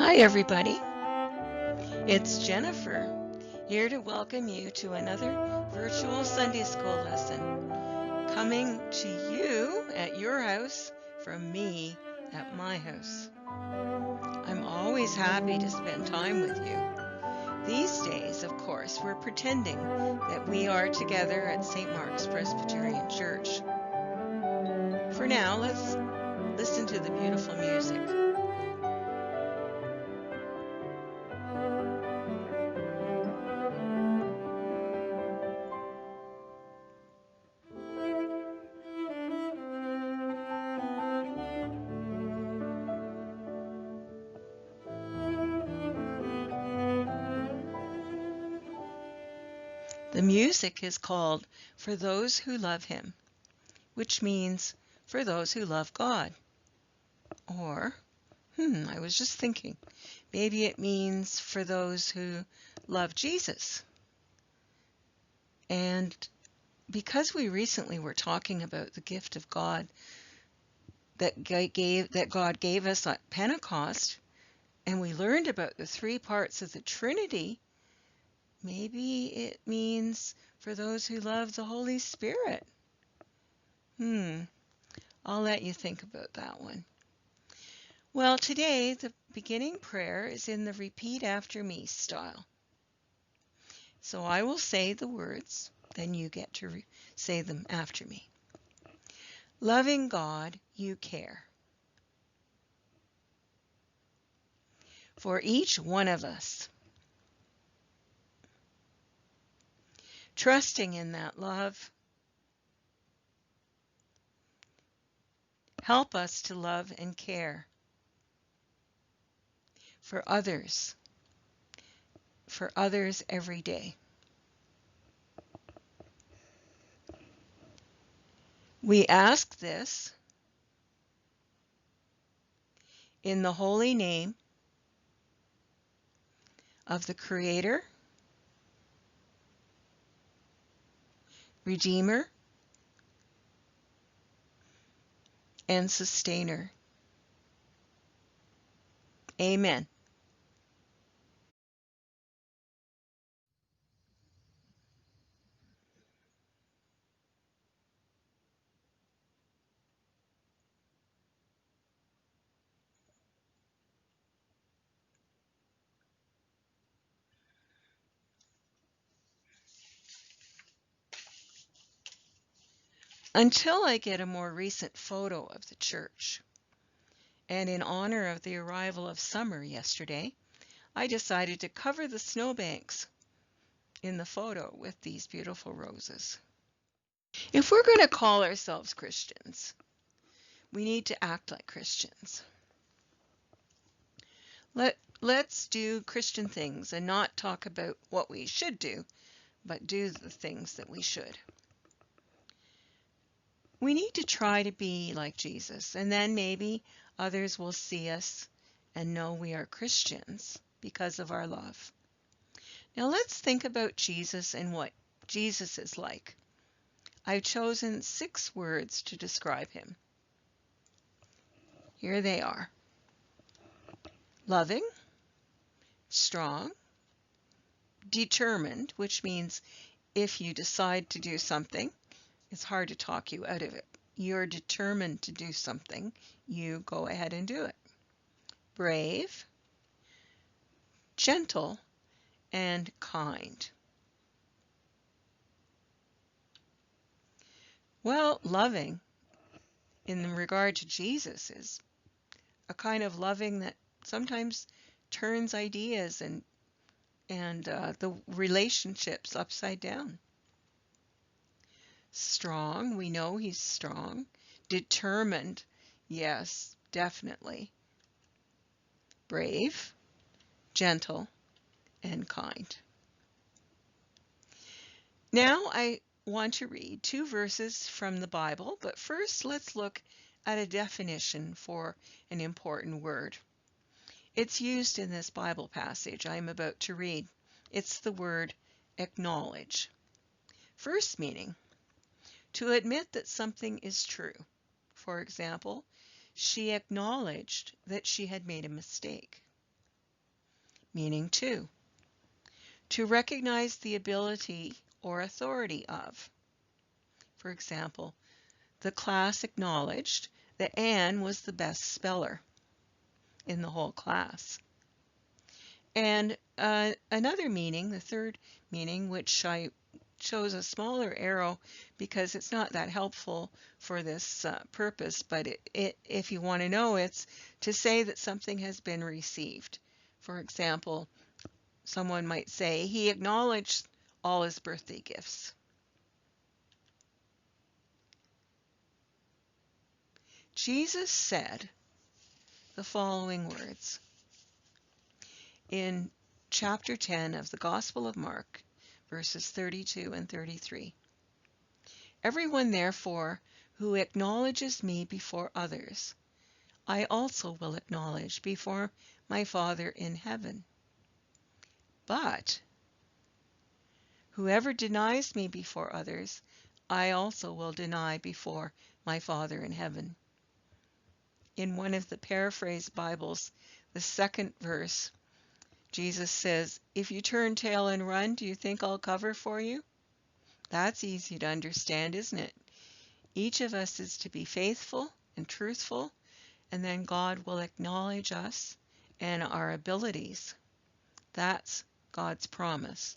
Hi everybody, it's Jennifer here to welcome you to another virtual Sunday school lesson coming to you at your house from me at my house. I'm always happy to spend time with you. These days, of course, we're pretending that we are together at St. Mark's Presbyterian Church. For now, let's listen to the beautiful music. The music is called For Those Who Love Him, which means for those who love God. Or, I was just thinking, maybe it means for those who love Jesus. And because we recently were talking about the gift of God that God gave us at Pentecost, and we learned about the three parts of the Trinity, maybe it means for those who love the Holy Spirit. I'll let you think about that one. Well, today the beginning prayer is in the repeat after me style. So I will say the words, then you get to say them after me. Loving God, you care for each one of us. Trusting in that love, help us to love and care for others every day. We ask this in the holy name of the Creator, Redeemer, and Sustainer. Amen. Until I get a more recent photo of the church, and in honor of the arrival of summer yesterday, I decided to cover the snowbanks in the photo with these beautiful roses. If we're going to call ourselves Christians, we need to act like Christians. Let's do Christian things and not talk about what we should do, but do the things that we should. We need to try to be like Jesus, and then maybe others will see us and know we are Christians because of our love. Now let's think about Jesus and what Jesus is like. I've chosen 6 words to describe him. Here they are. Loving, strong, determined, which means if you decide to do something, it's hard to talk you out of it. You're determined to do something, you go ahead and do it. Brave, gentle, and kind. Well, loving in regard to Jesus is a kind of loving that sometimes turns ideas and the relationships upside down. Strong, we know he's strong. Determined, yes, definitely. Brave, gentle, and kind. Now I want to read 2 verses from the Bible, but first let's look at a definition for an important word. It's used in this Bible passage I'm about to read. It's the word acknowledge. First meaning, to admit that something is true. For example, she acknowledged that she had made a mistake. meaning to. To recognize the ability or authority of. For example, the class acknowledged that Anne was the best speller in the whole class. And another meaning, the third meaning, which I chose a smaller arrow because it's not that helpful for this purpose, but if you want to know, it's to say that something has been received. For example, someone might say, he acknowledged all his birthday gifts. Jesus said the following words in chapter 10 of the Gospel of Mark, verses 32 and 33. Everyone, therefore, who acknowledges me before others, I also will acknowledge before my Father in heaven. But whoever denies me before others, I also will deny before my Father in heaven. In one of the paraphrased Bibles, the second verse, Jesus says, if you turn tail and run, do you think I'll cover for you? That's easy to understand, isn't it? Each of us is to be faithful and truthful, and then God will acknowledge us and our abilities. That's God's promise.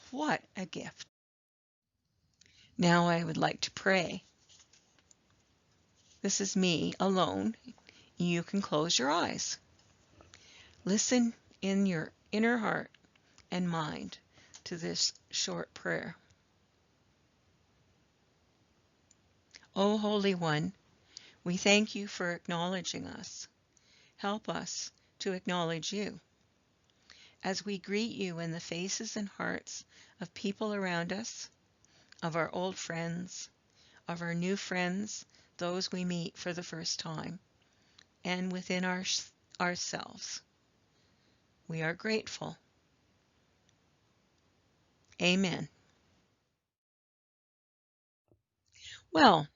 What a gift. Now I would like to pray. This is me alone. You can close your eyes. Listen in your inner heart and mind to this short prayer. O Holy One, we thank you for acknowledging us. Help us to acknowledge you. As we greet you in the faces and hearts of people around us, of our old friends, of our new friends, those we meet for the first time, and within ourselves. We are grateful. Amen. Well,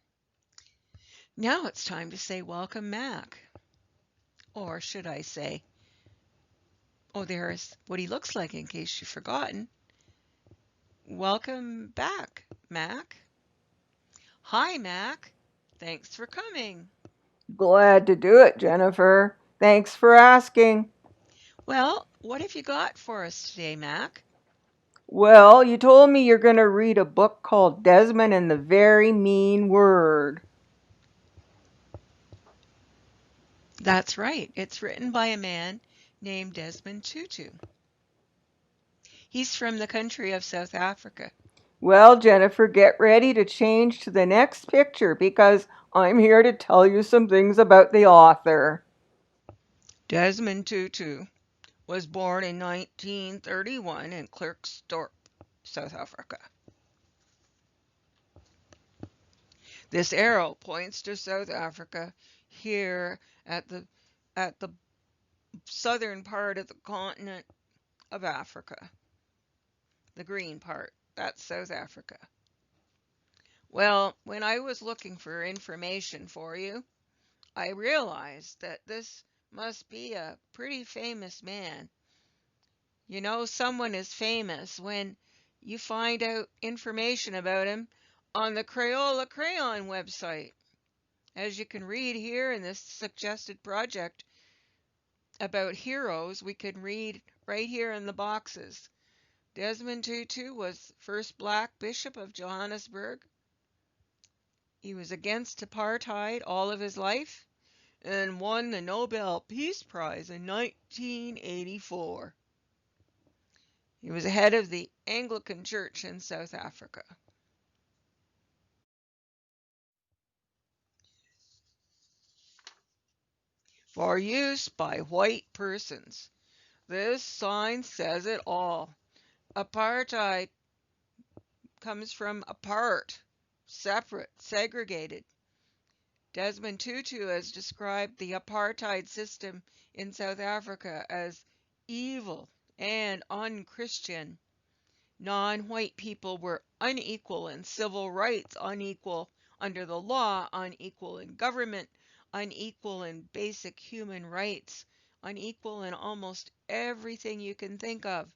now it's time to say welcome, Mac. Or should I say, oh, there's what he looks like in case you've forgotten. Welcome back, Mac. Hi, Mac. Thanks for coming. Glad to do it, Jennifer. Thanks for asking. Well, what have you got for us today, Mac? Well, you told me you're going to read a book called Desmond and the Very Mean Word. That's right. It's written by a man named Desmond Tutu. He's from the country of South Africa. Well, Jennifer, get ready to change to the next picture because I'm here to tell you some things about the author. Desmond Tutu was born in 1931 in Klerksdorp, South Africa. This arrow points to South Africa here at the southern part of the continent of Africa. The green part, that's South Africa. Well, when I was looking for information for you, I realized that this must be a pretty famous man. You know, someone is famous when you find out information about him on the Crayola Crayon website. As you can read here in this suggested project about heroes, we can read right here in the boxes. Desmond Tutu was first black bishop of Johannesburg. He was against apartheid all of his life and won the Nobel Peace Prize in 1984. He was head of the Anglican Church in South Africa. For use by white persons. This sign says it all. Apartheid comes from apart, separate, segregated. Desmond Tutu has described the apartheid system in South Africa as evil and unchristian. Non-white people were unequal in civil rights, unequal under the law, unequal in government, unequal in basic human rights, unequal in almost everything you can think of.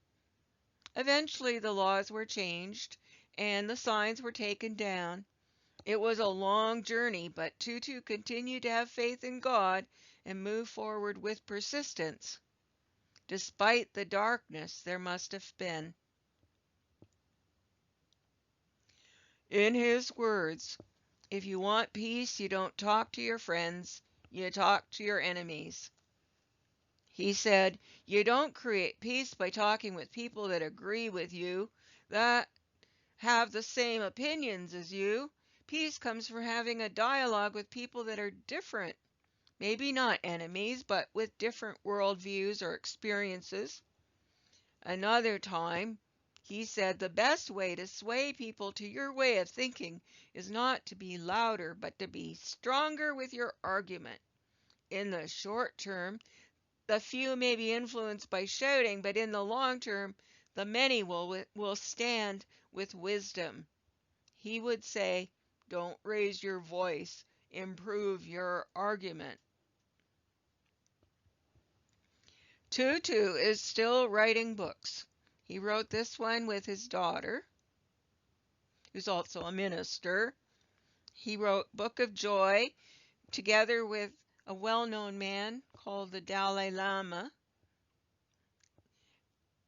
Eventually the laws were changed and the signs were taken down. It was a long journey, but Tutu continued to have faith in God and move forward with persistence, despite the darkness there must have been. In his words, if you want peace, you don't talk to your friends, you talk to your enemies. He said, you don't create peace by talking with people that agree with you, that have the same opinions as you. Peace comes from having a dialogue with people that are different. Maybe not enemies, but with different worldviews or experiences. Another time, he said the best way to sway people to your way of thinking is not to be louder, but to be stronger with your argument. In the short term, the few may be influenced by shouting, but in the long term, the many will stand with wisdom. He would say, don't raise your voice, improve your argument. Tutu is still writing books. He wrote this one with his daughter, who's also a minister. He wrote Book of Joy together with a well-known man called the Dalai Lama.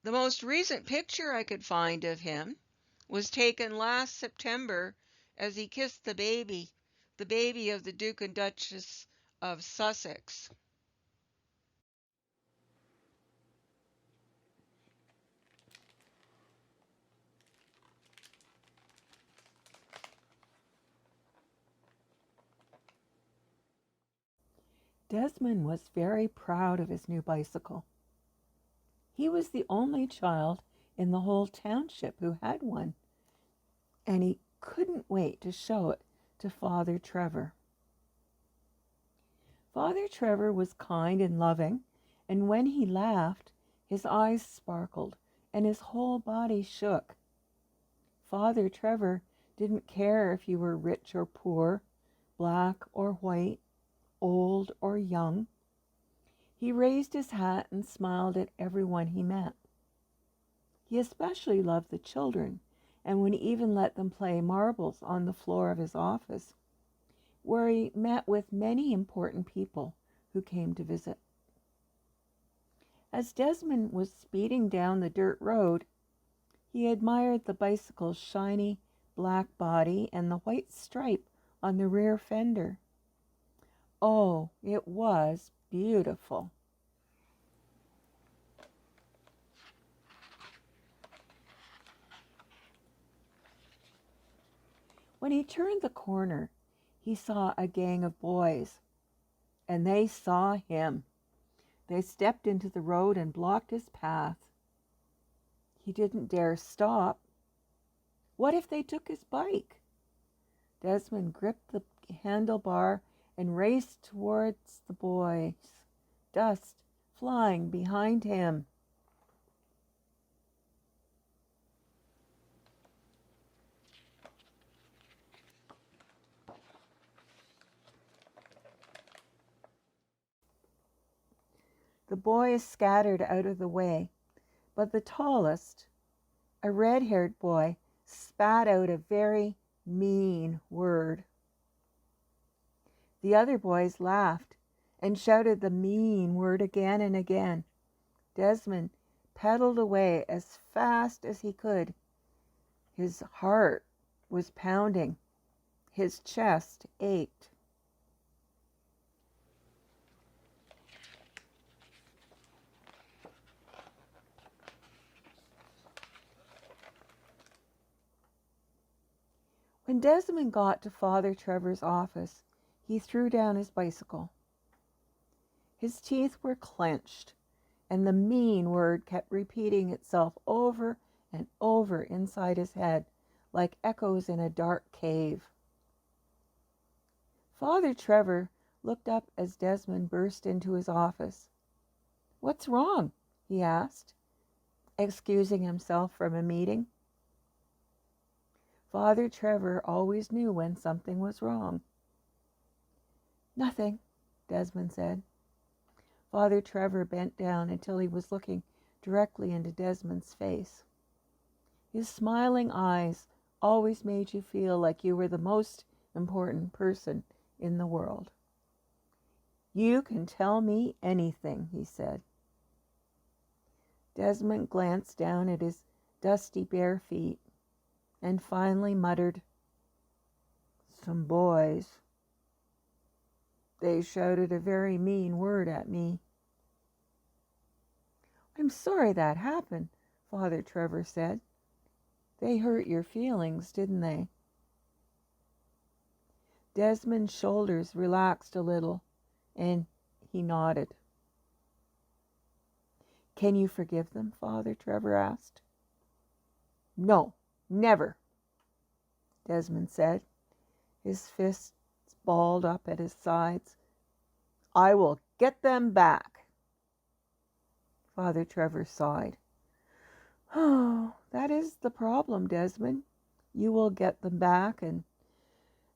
The most recent picture I could find of him was taken last September as he kissed the baby of the Duke and Duchess of Sussex. Desmond was very proud of his new bicycle. He was the only child in the whole township who had one, and he couldn't wait to show it to Father Trevor. Father Trevor was kind and loving, and when he laughed, his eyes sparkled and his whole body shook. Father Trevor didn't care if you were rich or poor, black or white, old or young. He raised his hat and smiled at everyone he met. He especially loved the children and would even let them play marbles on the floor of his office, where he met with many important people who came to visit. As Desmond was speeding down the dirt road, he admired the bicycle's shiny black body and the white stripe on the rear fender. Oh, it was beautiful. When he turned the corner, he saw a gang of boys, and they saw him. They stepped into the road and blocked his path. He didn't dare stop. What if they took his bike? Desmond gripped the handlebar and raced towards the boys, dust flying behind him. The boys scattered out of the way, but the tallest, a red-haired boy, spat out a very mean word. The other boys laughed and shouted the mean word again and again. Desmond pedaled away as fast as he could. His heart was pounding. His chest ached. When Desmond got to Father Trevor's office, he threw down his bicycle. His teeth were clenched, and the mean word kept repeating itself over and over inside his head, like echoes in a dark cave. Father Trevor looked up as Desmond burst into his office. "What's wrong?" he asked, excusing himself from a meeting. Father Trevor always knew when something was wrong. "Nothing," Desmond said. Father Trevor bent down until he was looking directly into Desmond's face. His smiling eyes always made you feel like you were the most important person in the world. "You can tell me anything," he said. Desmond glanced down at his dusty bare feet and finally muttered, "Some boys. They shouted a very mean word at me." "I'm sorry that happened," Father Trevor said. "They hurt your feelings, didn't they?" Desmond's shoulders relaxed a little, and he nodded. "Can you forgive them?" Father Trevor asked. "No, never," Desmond said, his fists balled up at his sides. "I will get them back." Father Trevor sighed. "Oh, that is the problem, Desmond. You will get them back, and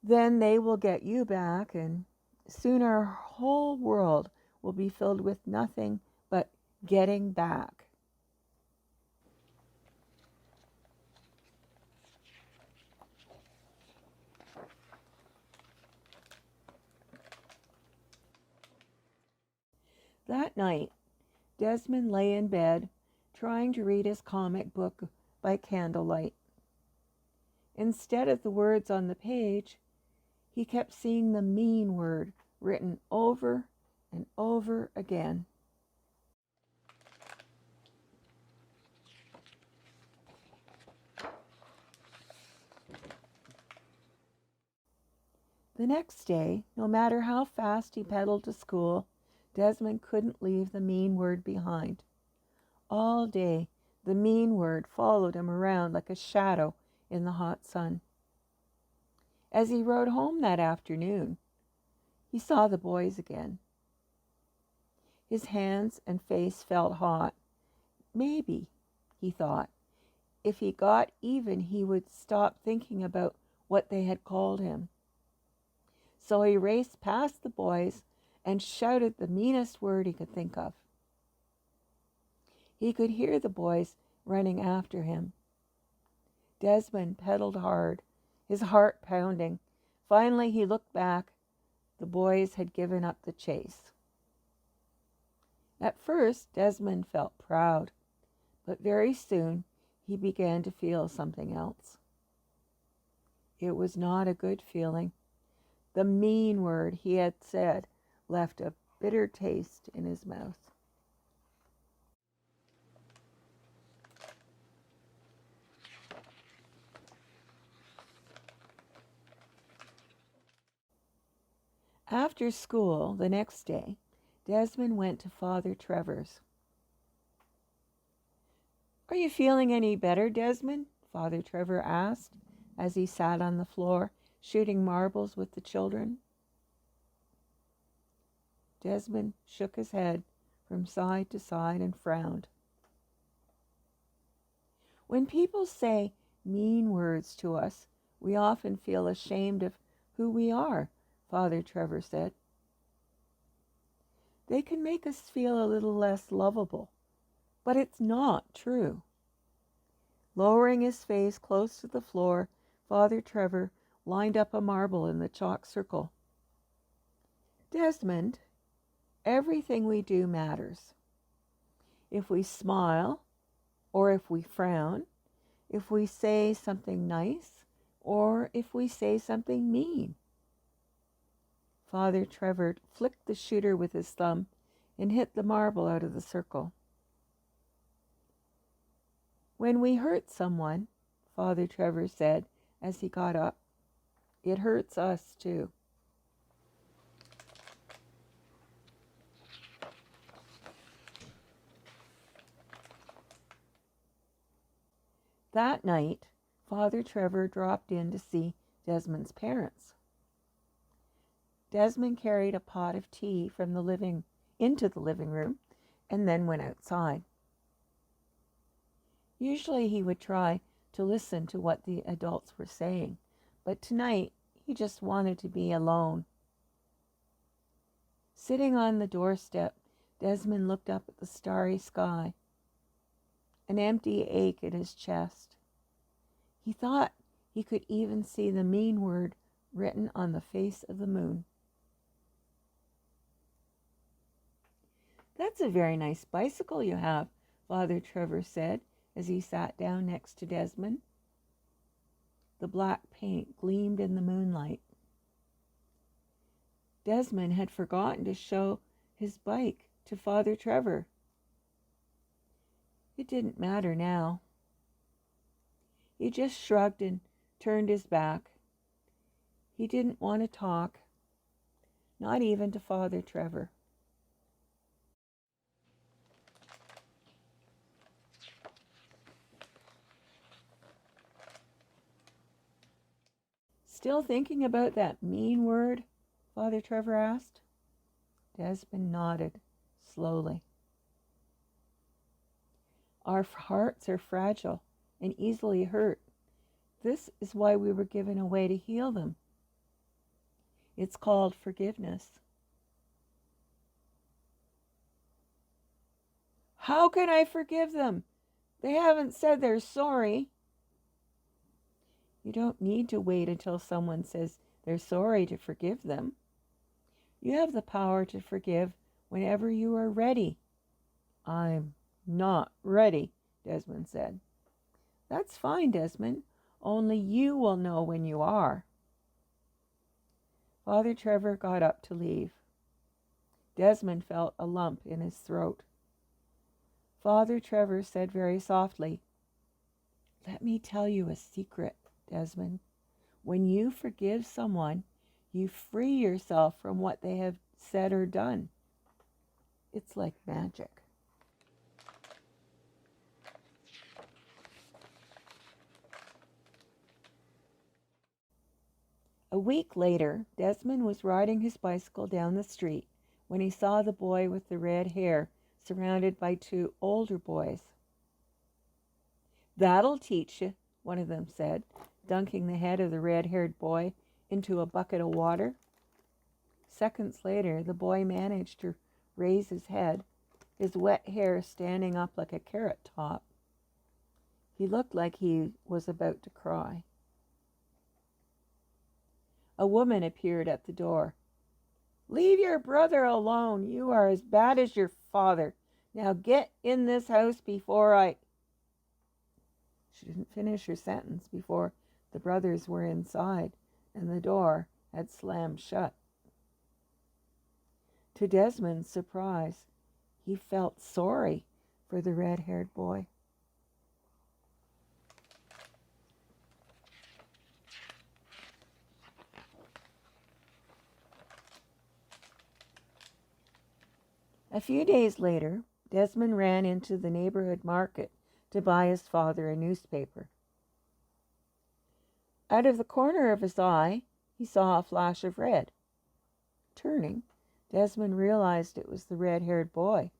then they will get you back, and soon our whole world will be filled with nothing but getting back." That night, Desmond lay in bed, trying to read his comic book by candlelight. Instead of the words on the page, he kept seeing the mean word written over and over again. The next day, no matter how fast he pedaled to school, Desmond couldn't leave the mean word behind. All day, the mean word followed him around like a shadow in the hot sun. As he rode home that afternoon, he saw the boys again. His hands and face felt hot. Maybe, he thought, if he got even, he would stop thinking about what they had called him. So he raced past the boys and shouted the meanest word he could think of. He could hear the boys running after him. Desmond pedaled hard, his heart pounding. Finally, he looked back. The boys had given up the chase. At first, Desmond felt proud, but very soon he began to feel something else. It was not a good feeling. The mean word he had said left a bitter taste in his mouth. After school the next day, Desmond went to Father Trevor's. "Are you feeling any better, Desmond?" Father Trevor asked as he sat on the floor shooting marbles with the children. Desmond shook his head from side to side and frowned. "When people say mean words to us, we often feel ashamed of who we are," Father Trevor said. "They can make us feel a little less lovable, but it's not true." Lowering his face close to the floor, Father Trevor lined up a marble in the chalk circle. "Desmond, everything we do matters. If we smile, or if we frown, if we say something nice, or if we say something mean." Father Trevor flicked the shooter with his thumb and hit the marble out of the circle. "When we hurt someone," Father Trevor said as he got up, "it hurts us too." That night, Father Trevor dropped in to see Desmond's parents. Desmond carried a pot of tea from into the living room and then went outside. Usually he would try to listen to what the adults were saying, but tonight he just wanted to be alone. Sitting on the doorstep, Desmond looked up at the starry sky. An empty ache in his chest. He thought he could even see the mean word written on the face of the moon. "That's a very nice bicycle you have," Father Trevor said as he sat down next to Desmond. The black paint gleamed in the moonlight. Desmond had forgotten to show his bike to Father Trevor. It didn't matter now. He just shrugged and turned his back. He didn't want to talk, not even to Father Trevor. "Still thinking about that mean word?" Father Trevor asked. Desmond nodded slowly. "Our hearts are fragile and easily hurt. This is why we were given a way to heal them. It's called forgiveness." "How can I forgive them? They haven't said they're sorry." "You don't need to wait until someone says they're sorry to forgive them. You have the power to forgive whenever you are ready." "I'm not ready," Desmond said. "That's fine, Desmond. Only you will know when you are." Father Trevor got up to leave. Desmond felt a lump in his throat. Father Trevor said very softly, "Let me tell you a secret, Desmond. When you forgive someone, you free yourself from what they have said or done. It's like magic." A week later, Desmond was riding his bicycle down the street when he saw the boy with the red hair surrounded by two older boys. "That'll teach you," one of them said, dunking the head of the red-haired boy into a bucket of water. Seconds later, the boy managed to raise his head, his wet hair standing up like a carrot top. He looked like he was about to cry. A woman appeared at the door. "Leave your brother alone. You are as bad as your father. Now get in this house before I—" She didn't finish her sentence before the brothers were inside and the door had slammed shut. To Desmond's surprise, he felt sorry for the red-haired boy. A few days later, Desmond ran into the neighborhood market to buy his father a newspaper. Out of the corner of his eye, he saw a flash of red. Turning, Desmond realized it was the red-haired boy.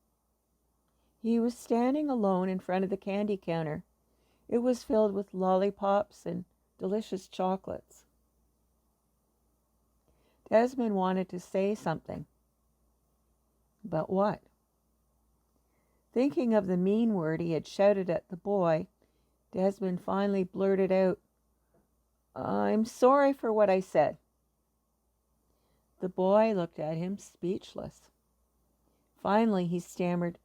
He was standing alone in front of the candy counter. It was filled with lollipops and delicious chocolates. Desmond wanted to say something. But what? Thinking of the mean word he had shouted at the boy, Desmond finally blurted out, "I'm sorry for what I said." The boy looked at him speechless. Finally, he stammered,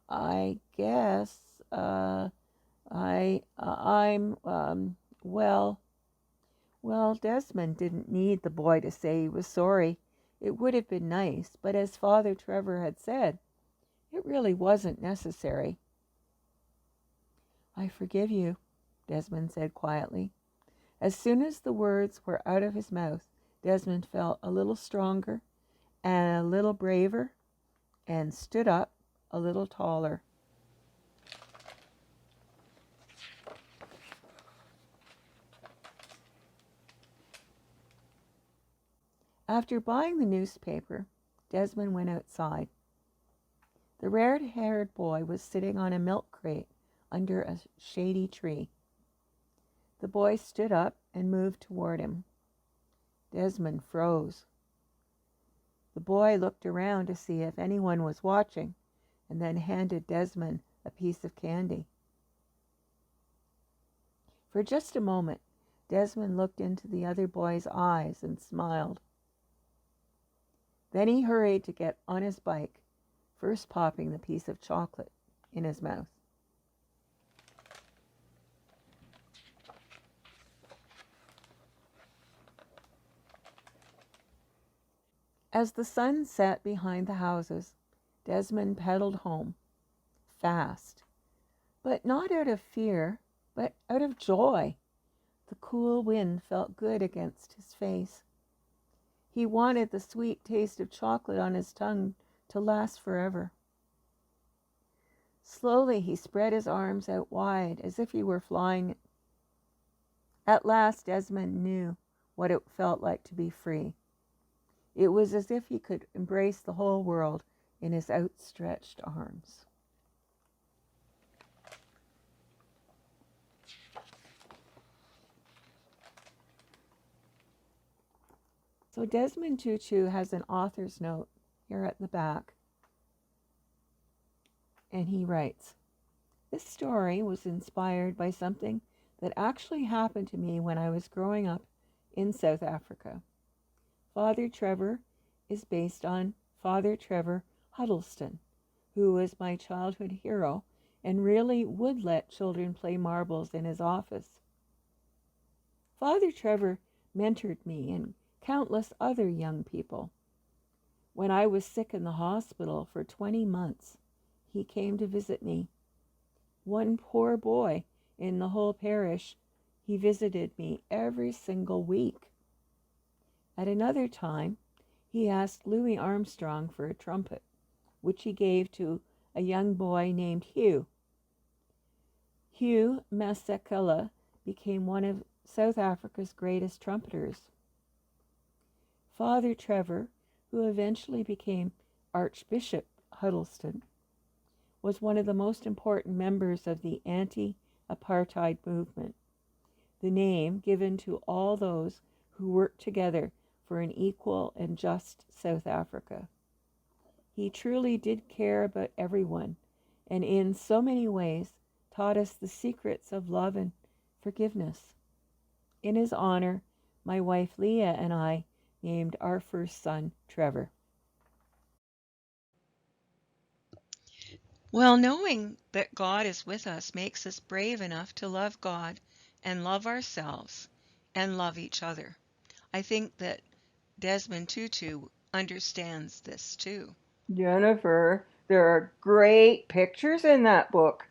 "I guess, well." Well, Desmond didn't need the boy to say he was sorry. It would have been nice, but as Father Trevor had said, it really wasn't necessary. "I forgive you," Desmond said quietly. As soon as the words were out of his mouth, Desmond felt a little stronger and a little braver and stood up a little taller. After buying the newspaper, Desmond went outside. The red-haired boy was sitting on a milk crate under a shady tree. The boy stood up and moved toward him. Desmond froze. The boy looked around to see if anyone was watching and then handed Desmond a piece of candy. For just a moment, Desmond looked into the other boy's eyes and smiled. Then he hurried to get on his bike, first popping the piece of chocolate in his mouth. As the sun set behind the houses, Desmond pedaled home, fast, but not out of fear, but out of joy. The cool wind felt good against his face. He wanted the sweet taste of chocolate on his tongue to last forever. Slowly he spread his arms out wide as if he were flying. At last Desmond knew what it felt like to be free. It was as if he could embrace the whole world in his outstretched arms. So Desmond Tutu has an author's note here at the back. And he writes, "This story was inspired by something that actually happened to me when I was growing up in South Africa. Father Trevor is based on Father Trevor Huddleston, who was my childhood hero and really would let children play marbles in his office. Father Trevor mentored me and countless other young people. When I was sick in the hospital for 20 months, he came to visit me. One poor boy in the whole parish, he visited me every single week. At another time, he asked Louis Armstrong for a trumpet, which he gave to a young boy named Hugh. Hugh Masekela became one of South Africa's greatest trumpeters. Father Trevor, who eventually became Archbishop Huddleston, was one of the most important members of the anti-apartheid movement, the name given to all those who worked together for an equal and just South Africa. He truly did care about everyone, and in so many ways taught us the secrets of love and forgiveness. In his honor, my wife Leah and I named our first son Trevor." Well, knowing that God is with us makes us brave enough to love God and love ourselves and love each other. I think that Desmond Tutu understands this too. Jennifer, there are great pictures in that book.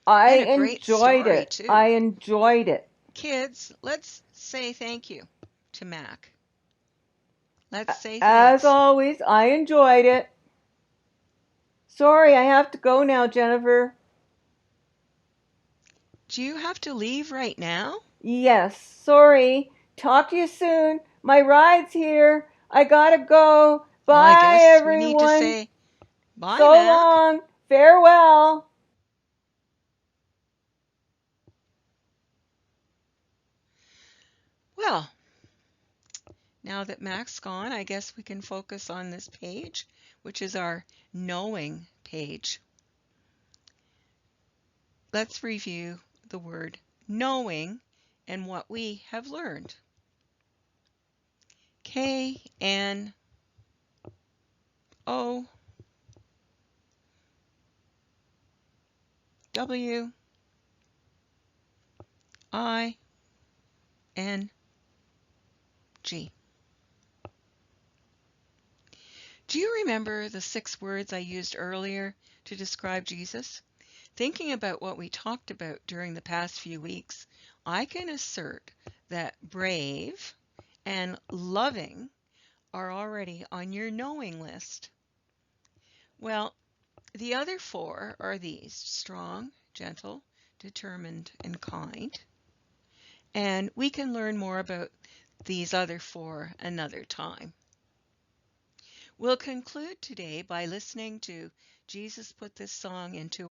I And a great enjoyed story it. too. I enjoyed it. Kids, let's say thank you to Mac. Let's say As thanks. always, I enjoyed it. Sorry, I have to go now, Jennifer. Do you have to leave right now? Yes, sorry. Talk to you soon. My ride's here. I gotta go. Well, I Bye, guess we need to everyone. say bye, So Mac. long. Farewell. Well, now that Mac's gone, I guess we can focus on this page, which is our knowing page. Let's review the word knowing and what we have learned. K-N-O-W-I-N-G. Do you remember the 6 words I used earlier to describe Jesus? Thinking about what we talked about during the past few weeks, I can assert that brave and loving are already on your knowing list. Well, the other 4 are these: strong, gentle, determined, and kind. And we can learn more about these other 4 another time. We'll conclude today by listening to Jesus Put This Song Into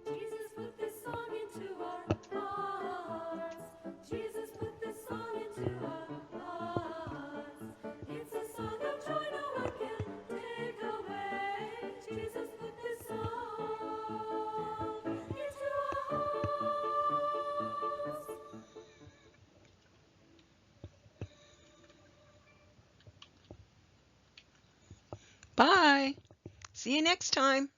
Jesus put this song into our hearts. Jesus put this song into our Bye. See you next time.